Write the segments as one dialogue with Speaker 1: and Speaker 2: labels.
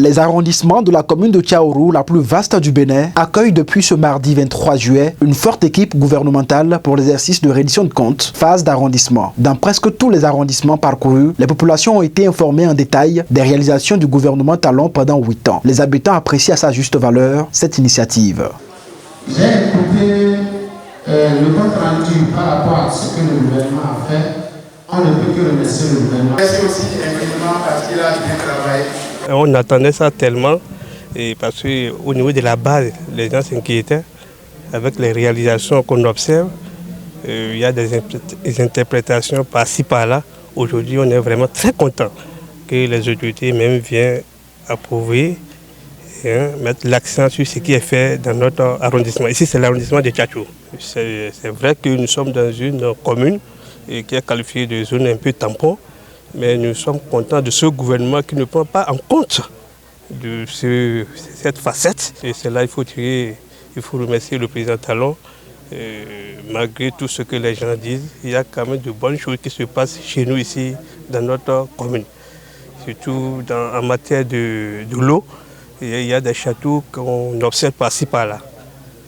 Speaker 1: Les arrondissements de la commune de Tchaourou, la plus vaste du Bénin, accueillent depuis ce mardi 23 juillet une forte équipe gouvernementale pour l'exercice de reddition de comptes, phase d'arrondissement. Dans presque tous les arrondissements parcourus, les populations ont été informées en détail des réalisations du gouvernement Talon pendant 8 ans. Les habitants apprécient à sa juste valeur cette initiative.
Speaker 2: J'ai écouté le compte rendu par rapport à ce que le gouvernement a fait. On ne peut que remercier le gouvernement. Merci aussi infiniment parce qu'il a bien travaillé.
Speaker 3: On attendait ça tellement, et parce qu'au niveau de la base, les gens s'inquiétaient avec les réalisations qu'on observe. Il y a des interprétations par-ci par-là. Aujourd'hui, on est vraiment très content que les autorités même viennent approuver et mettre l'accent sur ce qui est fait dans notre arrondissement. Ici, c'est l'arrondissement de Tchaourou. C'est vrai que nous sommes dans une commune qui est qualifiée de zone un peu tampon, mais nous sommes contents de ce gouvernement qui ne prend pas en compte de cette facette. Et c'est là il faut remercier le président Talon. Malgré tout ce que les gens disent, il y a quand même de bonnes choses qui se passent chez nous ici dans notre commune. Surtout en matière de l'eau, il y a des châteaux qu'on observe par-ci par-là.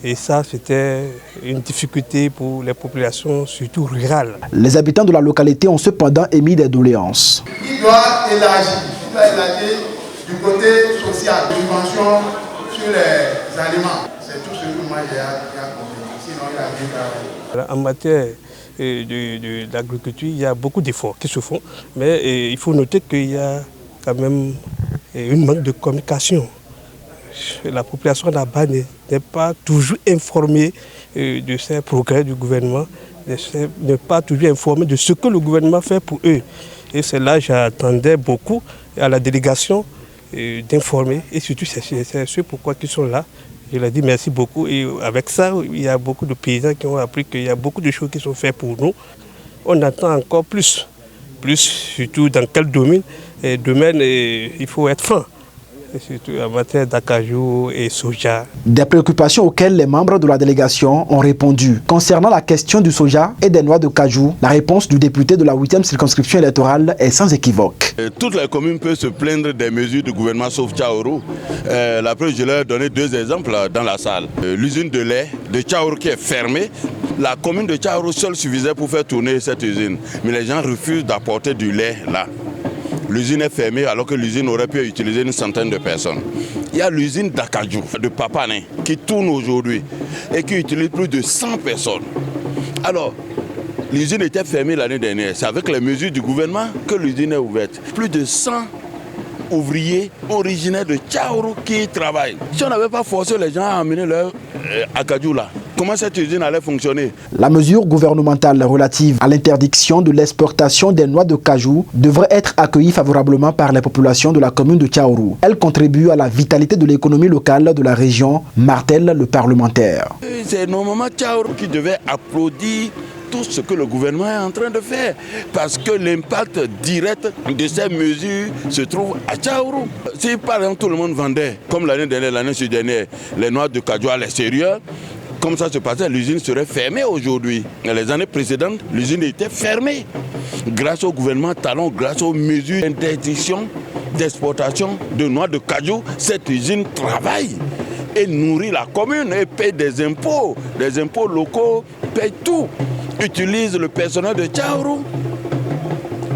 Speaker 3: Et ça, c'était une difficulté pour les populations, surtout rurales.
Speaker 1: Les habitants de la localité ont cependant émis des doléances.
Speaker 2: Il doit élargir du côté social, subvention sur les aliments. C'est tout ce que moi j'ai compris. Sinon, il a bien travaillé.
Speaker 3: En matière d'agriculture, il y a beaucoup d'efforts qui se font, mais il faut noter qu'il y a quand même une manque de communication. La population là-bas n'est pas toujours informée de ces progrès du gouvernement, n'est pas toujours informée de ce que le gouvernement fait pour eux. Et c'est là que j'attendais beaucoup à la délégation d'informer, et surtout c'est ce pourquoi ils sont là. Je leur dis merci beaucoup, et avec ça, il y a beaucoup de paysans qui ont appris qu'il y a beaucoup de choses qui sont faites pour nous. On attend encore plus surtout dans quel domaine. Il faut être franc. Et surtout en matière d'acajou et soja.
Speaker 1: Des préoccupations auxquelles les membres de la délégation ont répondu. Concernant la question du soja et des noix de cajou, la réponse du député de la 8e circonscription électorale est sans équivoque.
Speaker 4: Toutes les communes peuvent se plaindre des mesures du gouvernement sauf Tchaourou. La preuve, je leur ai donné 2 exemples dans la salle. L'usine de lait de Tchaourou qui est fermée. La commune de Tchaourou seule suffisait pour faire tourner cette usine. Mais les gens refusent d'apporter du lait là. L'usine est fermée alors que l'usine aurait pu utiliser une centaine de personnes. Il y a l'usine d'Akadjou, de Papané, qui tourne aujourd'hui et qui utilise plus de 100 personnes. Alors, l'usine était fermée l'année dernière. C'est avec les mesures du gouvernement que l'usine est ouverte. Plus de 100 ouvriers originaires de Tchaourou qui y travaillent. Si on n'avait pas forcé les gens à amener leur Akadjou là, comment cette usine allait fonctionner?
Speaker 1: La mesure gouvernementale relative à l'interdiction de l'exportation des noix de cajou devrait être accueillie favorablement par les populations de la commune de Tchaourou. Elle contribue à la vitalité de l'économie locale de la région, martèle le parlementaire.
Speaker 4: C'est normalement Tchaourou qui devait applaudir tout ce que le gouvernement est en train de faire, parce que l'impact direct de ces mesures se trouve à Tchaourou. Si par exemple tout le monde vendait, comme l'année dernière, l'année dernière, les noix de cajou à l'extérieur, comme ça se passait, l'usine serait fermée aujourd'hui. Les années précédentes, l'usine était fermée. Grâce au gouvernement Talon, grâce aux mesures d'interdiction d'exportation de noix de cajou, cette usine travaille et nourrit la commune et paye des impôts locaux, paye tout, utilise le personnel de Tchaourou,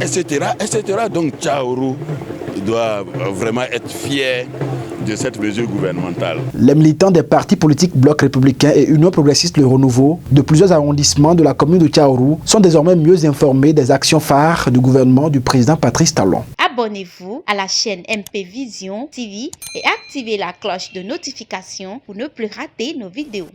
Speaker 4: etc., etc. Donc Tchaourou doit vraiment être fier de cette mesure gouvernementale.
Speaker 1: Les militants des partis politiques Bloc républicain et Union progressiste Le Renouveau de plusieurs arrondissements de la commune de Tchaourou sont désormais mieux informés des actions phares du gouvernement du président Patrice Talon.
Speaker 5: Abonnez-vous à la chaîne MP Vision TV et activez la cloche de notification pour ne plus rater nos vidéos.